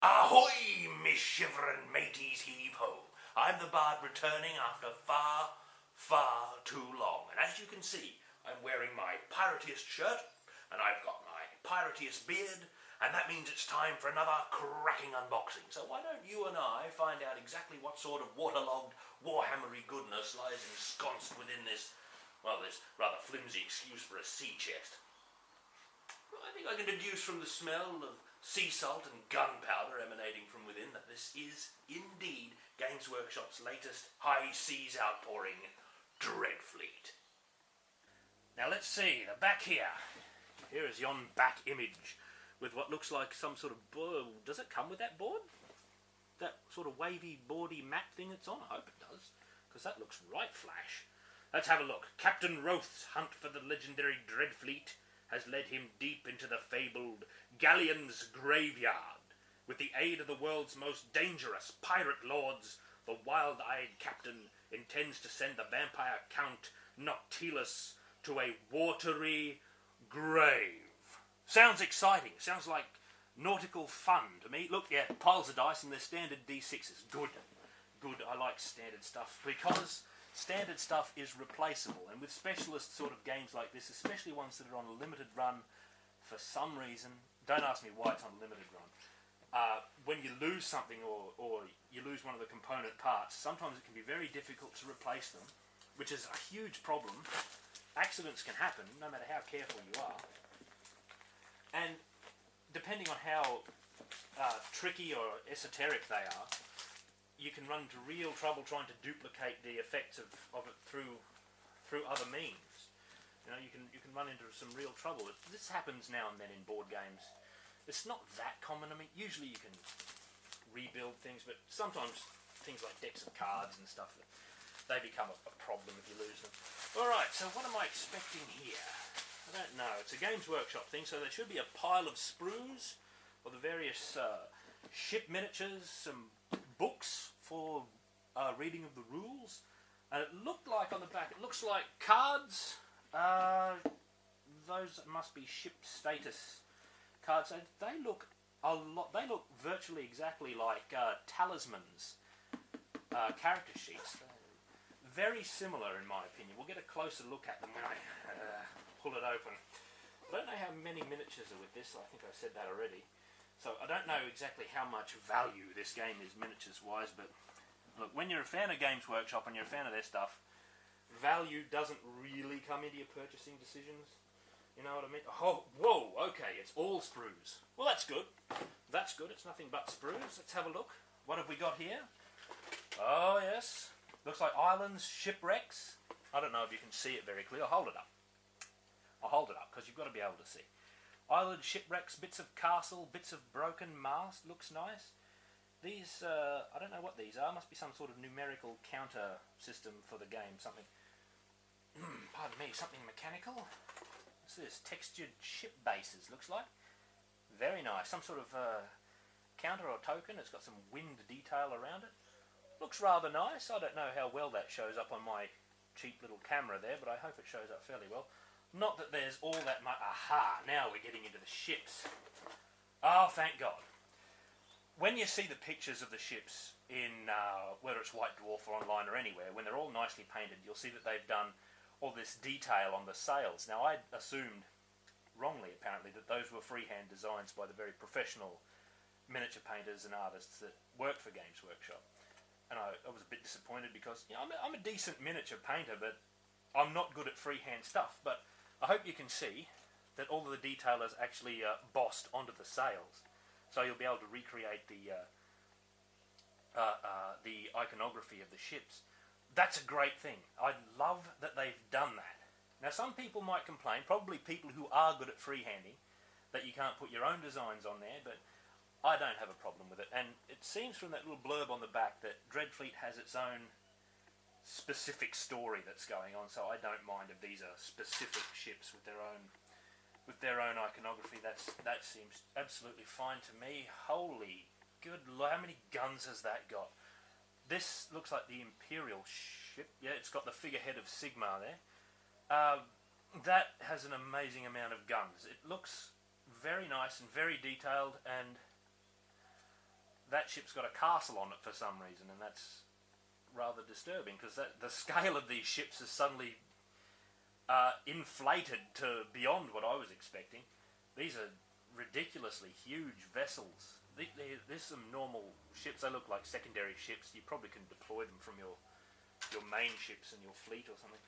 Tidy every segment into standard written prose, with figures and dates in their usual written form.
Ahoy, me shivering mateys, heave-ho. I'm the bard returning after far, far too long. And as you can see, I'm wearing my piratist shirt, and I've got my piratist beard, and that means it's time for another cracking unboxing. So why don't you and I find out exactly what sort of waterlogged, warhammery goodness lies ensconced within this, well, this rather flimsy excuse for a sea chest. Well, I think I can deduce from the smell of sea salt and gunpowder emanating from within that this is indeed Games Workshop's latest high seas outpouring, Dreadfleet. Now let's see, the back here. Here is yon back image with what looks like some sort of board. Does it come with that board? That sort of wavy, boardy mat thing it's on? I hope it does, because that looks right flash. Let's have a look. Captain Roth's hunt for the legendary Dreadfleet has led him deep into the fabled galleon's graveyard. With the aid of the world's most dangerous pirate lords, the wild-eyed captain intends to send the vampire Count Noctilus to a watery grave. Sounds exciting. Sounds like nautical fun to me. Look, yeah, piles of dice and they're standard D6s. Good. Good. I like standard stuff because standard stuff is replaceable, and with specialist sort of games like this, especially ones that are on a limited run, for some reason, don't ask me why it's on a limited run, when you lose something or you lose one of the component parts, sometimes it can be very difficult to replace them, which is a huge problem. Accidents can happen, no matter how careful you are, and depending on how tricky or esoteric they are, you can run into real trouble trying to duplicate the effects of it through other means. You know, you can run into some real trouble. This happens now and then in board games. It's not that common. I mean, usually you can rebuild things, but sometimes things like decks of cards and stuff, they become a problem if you lose them. Alright, so what am I expecting here? I don't know. It's a Games Workshop thing, so there should be a pile of sprues for the various ship miniatures, some books for reading of the rules, and it looked like on the back, it looks like cards. Those must be ship status cards. They look a lot. They look virtually exactly like talismans, character sheets. Very similar, in my opinion. We'll get a closer look at them when I pull it open. I don't know how many miniatures are with this. I think I said that already. So I don't know exactly how much value this game is miniatures-wise, but look, when you're a fan of Games Workshop and you're a fan of their stuff, value doesn't really come into your purchasing decisions. You know what I mean? Oh, whoa, okay, it's all sprues. Well, that's good. That's good. It's nothing but sprues. Let's have a look. What have we got here? Oh, yes. Looks like islands, shipwrecks. I don't know if you can see it very clearly. I'll hold it up. I'll hold it up because you've got to be able to see. Island, shipwrecks, bits of castle, bits of broken mast. Looks nice. These, I don't know what these are. Must be some sort of numerical counter system for the game. Something, pardon me, something mechanical. What's this? Textured ship bases, looks like. Very nice. Some sort of counter or token. It's got some wind detail around it. Looks rather nice. I don't know how well that shows up on my cheap little camera there, but I hope it shows up fairly well. Not that there's all that much. Aha, now we're getting into the ships. Oh, thank God. When you see the pictures of the ships in, whether it's White Dwarf or online or anywhere, when they're all nicely painted, you'll see that they've done all this detail on the sails. Now, I assumed, wrongly apparently, that those were freehand designs by the very professional miniature painters and artists that work for Games Workshop. And I was a bit disappointed because, you know, I'm a decent miniature painter, but I'm not good at freehand stuff. But I hope you can see that all of the detail is actually bossed onto the sails, so you'll be able to recreate the iconography of the ships. That's a great thing. I love that they've done that. Now, some people might complain, probably people who are good at freehanding, that you can't put your own designs on there, but I don't have a problem with it. And it seems from that little blurb on the back that Dreadfleet has its own specific story that's going on, so I don't mind if these are specific ships with their own iconography. That seems absolutely fine to me. Holy good Lord, how many guns has that got? This looks like the Imperial ship. Yeah, it's got the figurehead of Sigmar there. That has an amazing amount of guns. It looks very nice and very detailed, and that ship's got a castle on it for some reason, and that's rather disturbing, because the scale of these ships is suddenly inflated to beyond what I was expecting. These are ridiculously huge vessels. There's some normal ships. They look like secondary ships. You probably can deploy them from your main ships and your fleet or something.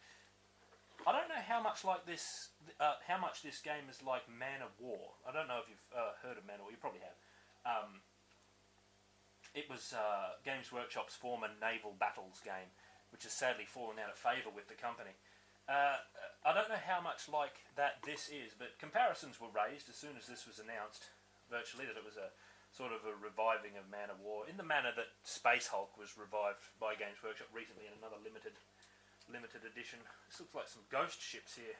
I don't know how much like this, how much this game is like Man of War. I don't know if you've heard of Man of War. You probably have. It was Games Workshop's former naval battles game, which has sadly fallen out of favour with the company. I don't know how much like that this is, but comparisons were raised as soon as this was announced, virtually, that it was a sort of a reviving of Man of War, in the manner that Space Hulk was revived by Games Workshop recently in another limited edition. This looks like some ghost ships here.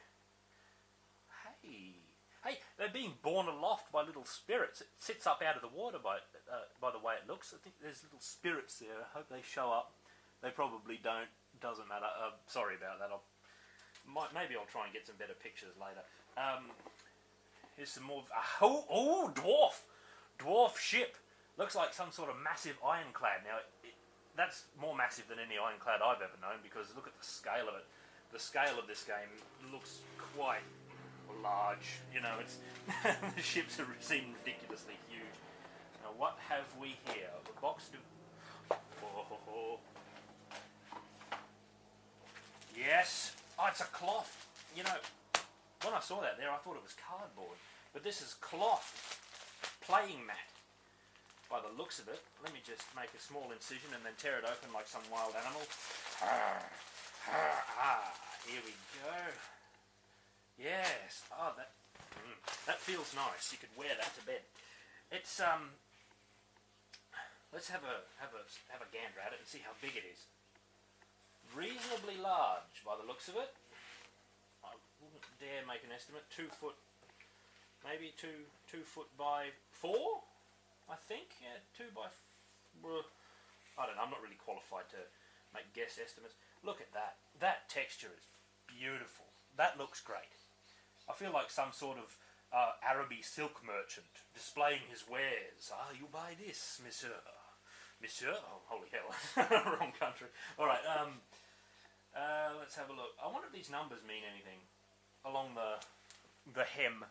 Hey, they're being borne aloft by little spirits. It sits up out of the water by the way it looks. I think there's little spirits there. I hope they show up. They probably don't. Doesn't matter. Sorry about that. Maybe I'll try and get some better pictures later. Here's some more. Dwarf ship. Looks like some sort of massive ironclad. Now, that's more massive than any ironclad I've ever known, because look at the scale of it. The scale of this game looks quite large. You know, it's the ships seem ridiculously huge. Now, what have we here? The box. Yes. Oh, it's a cloth. You know, when I saw that there, I thought it was cardboard, but this is cloth playing mat. By the looks of it, let me just make a small incision and then tear it open like some wild animal. Here we go. Yes. Oh, that feels nice. You could wear that to bed. It's let's have a gander at it and see how big it is. Reasonably large by the looks of it. I wouldn't dare make an estimate. 2 foot, maybe 2 foot by 4. I think, yeah, 2 by. I don't know. I'm not really qualified to make guess estimates. Look at that. That texture is beautiful. That looks great. I feel like some sort of Araby silk merchant displaying his wares. You buy this, monsieur. Monsieur? Oh, holy hell. Wrong country. All right. Let's have a look. I wonder if these numbers mean anything along the hem.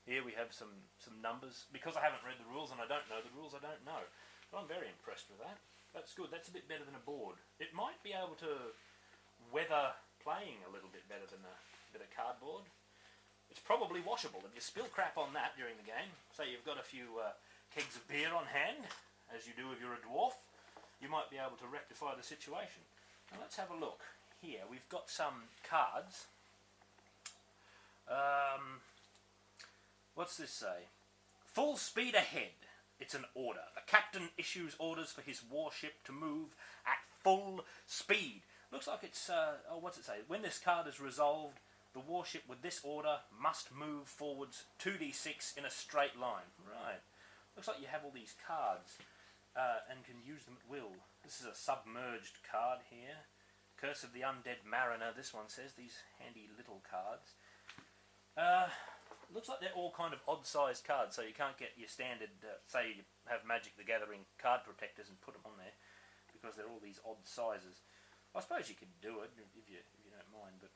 Here we have some numbers. Because I haven't read the rules and I don't know the rules, I don't know. But I'm very impressed with that. That's good. That's a bit better than a board. It might be able to weather playing a little bit better than a bit of cardboard. It's probably washable. If you spill crap on that during the game, say you've got a few kegs of beer on hand, as you do if you're a dwarf, you might be able to rectify the situation. Now let's have a look. Here we've got some cards. What's this say? Full speed ahead. It's an order. The captain issues orders for his warship to move at full speed. Looks like it's, what's it say? When this card is resolved, the warship with this order must move forwards 2d6 in a straight line. Right. Looks like you have all these cards and can use them at will. This is a submerged card here. Curse of the Undead Mariner, this one says. These handy little cards. Looks like they're all kind of odd-sized cards, so you can't get your standard, say you have Magic the Gathering card protectors and put them on there, because they're all these odd sizes. I suppose you could do it if you don't mind, but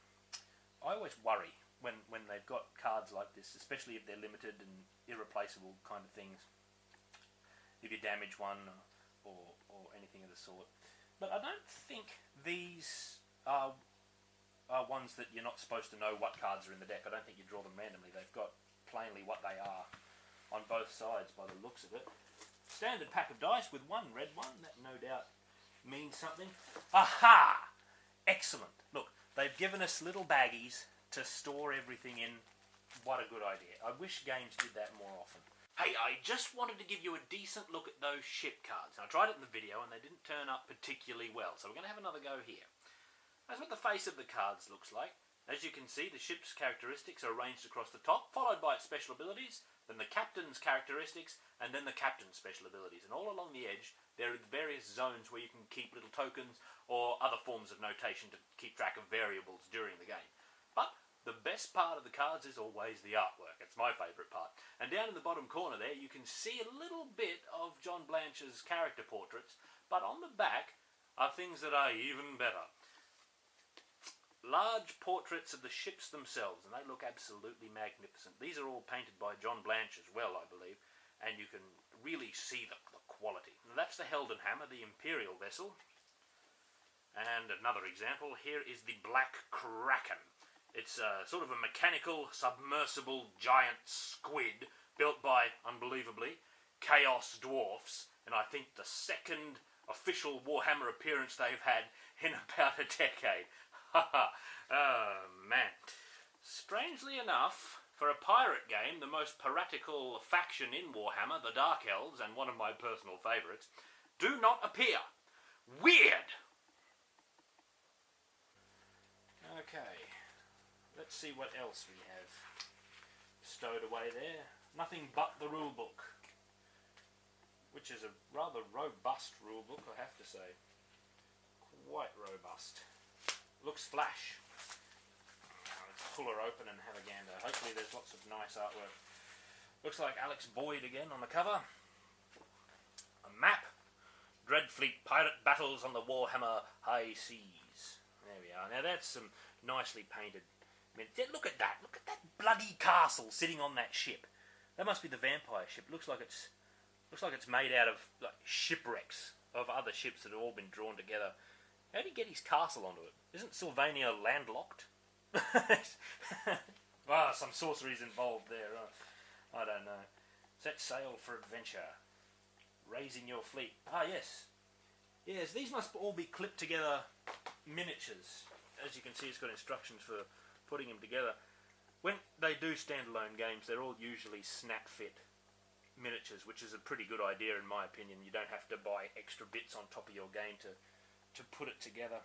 I always worry when they've got cards like this, especially if they're limited and irreplaceable kind of things, if you damage one or anything of the sort. But I don't think these are ones that you're not supposed to know what cards are in the deck. I don't think you draw them randomly. They've got plainly what they are on both sides by the looks of it. Standard pack of dice with one red one. That no doubt means something. Aha! Excellent. Look, they've given us little baggies to store everything in. What a good idea. I wish games did that more often. Hey, I just wanted to give you a decent look at those ship cards. I tried it in the video and they didn't turn up particularly well, so we're going to have another go here. That's what the face of the cards looks like. As you can see, the ship's characteristics are arranged across the top, followed by its special abilities, then the captain's characteristics, and then the captain's special abilities. And all along the edge, there are various zones where you can keep little tokens or other forms of notation to keep track of variables during the game. But The best part of the cards is always the artwork. It's my favourite part. And down in the bottom corner there, you can see a little bit of John Blanche's character portraits, but on the back are things that are even better. Large portraits of the ships themselves, and they look absolutely magnificent. These are all painted by John Blanche as well, I believe, and you can really see the quality. Now, that's the Heldenhammer, the Imperial vessel. And another example, here is the Black Kraken. It's sort of a mechanical, submersible giant squid built by, unbelievably, Chaos Dwarfs, and I think the second official Warhammer appearance they've had in about a decade. Oh, man. Strangely enough, for a pirate game, the most piratical faction in Warhammer, the Dark Elves, and one of my personal favourites, do not appear. Weird! Okay. Let's see what else we have stowed away there. Nothing but the rulebook, which is a rather robust rulebook, I have to say. Quite robust. Looks flash. Let's pull her open and have a gander. Hopefully there's lots of nice artwork. Looks like Alex Boyd again on the cover. A map. Dreadfleet pirate battles on the Warhammer high seas. There we are. Now that's some nicely painted. I mean, look at that. Look at that bloody castle sitting on that ship. That must be the vampire ship. Looks like it's made out of like shipwrecks of other ships that have all been drawn together. How did he get his castle onto it? Isn't Sylvania landlocked? Well, some sorcery's involved there. I don't know. Set sail for adventure. Raising your fleet. Ah, yes. Yes, these must all be clipped together miniatures. As you can see, it's got instructions for putting them together. When they do standalone games, they're all usually snap-fit miniatures, which is a pretty good idea in my opinion. You don't have to buy extra bits on top of your game to put it together.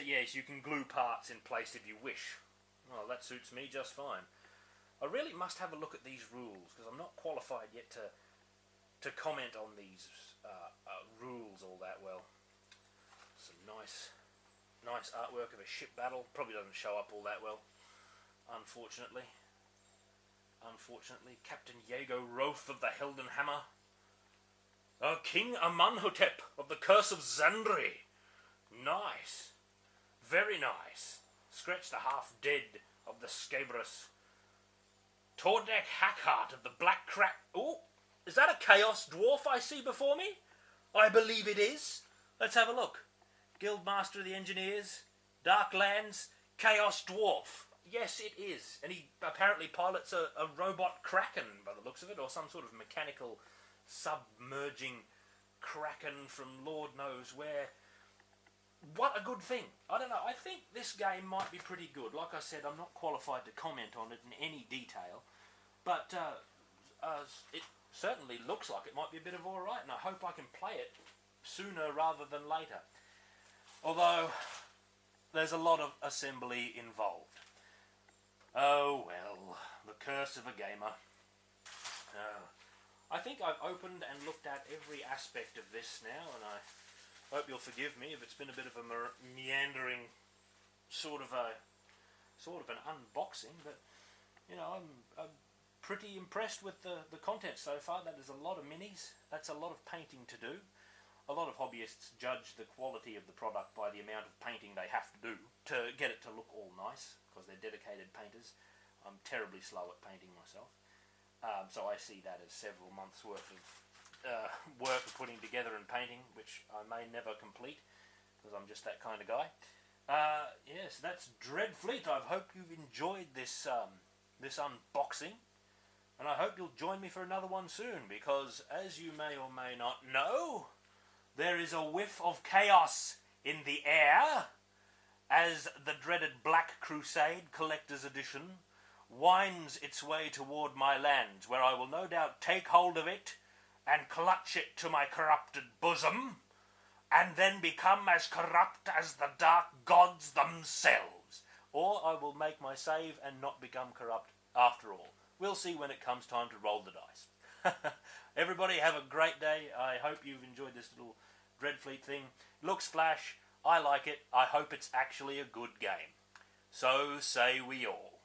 Yes, you can glue parts in place if you wish. Well, that suits me just fine. I really must have a look at these rules, because I'm not qualified yet to comment on these rules all that well. Some nice artwork of a ship battle. Probably doesn't show up all that well, unfortunately. Captain Iago Roth of the Heldenhammer. King Amanhotep of the Curse of Zandri. Nice. Very nice. Scratch the half-dead of the Scabrous. Tordek Hackheart of the Black Crack. Oh, is that a Chaos Dwarf I see before me? I believe it is. Let's have a look. Guildmaster of the Engineers, Darklands, Chaos Dwarf. Yes, it is. And he apparently pilots a robot kraken, by the looks of it, or some sort of mechanical submerging kraken from Lord knows where. What a good thing. I don't know, I think this game might be pretty good. Like I said, I'm not qualified to comment on it in any detail, but it certainly looks like it might be a bit of alright, and I hope I can play it sooner rather than later. Although, there's a lot of assembly involved. Oh well, the curse of a gamer. I think I've opened and looked at every aspect of this now, and I hope you'll forgive me if it's been a bit of a meandering sort of an unboxing, but you know, I'm pretty impressed with the content so far. That is a lot of minis. That's a lot of painting to do. A lot of hobbyists judge the quality of the product by the amount of painting they have to do to get it to look all nice, because they're dedicated painters. I'm terribly slow at painting myself, so I see that as several months worth of work of putting together and painting, which I may never complete, because I'm just that kind of guy. Yes, that's Dreadfleet. I hope you've enjoyed this this unboxing, and I hope you'll join me for another one soon, because as you may or may not know, there is a whiff of chaos in the air as the dreaded Black Crusade Collector's Edition winds its way toward my lands, where I will no doubt take hold of it and clutch it to my corrupted bosom, and then become as corrupt as the dark gods themselves. Or I will make my save and not become corrupt after all. We'll see when it comes time to roll the dice. Everybody have a great day. I hope you've enjoyed this little Dreadfleet thing. Looks flash. I like it. I hope it's actually a good game. So say we all.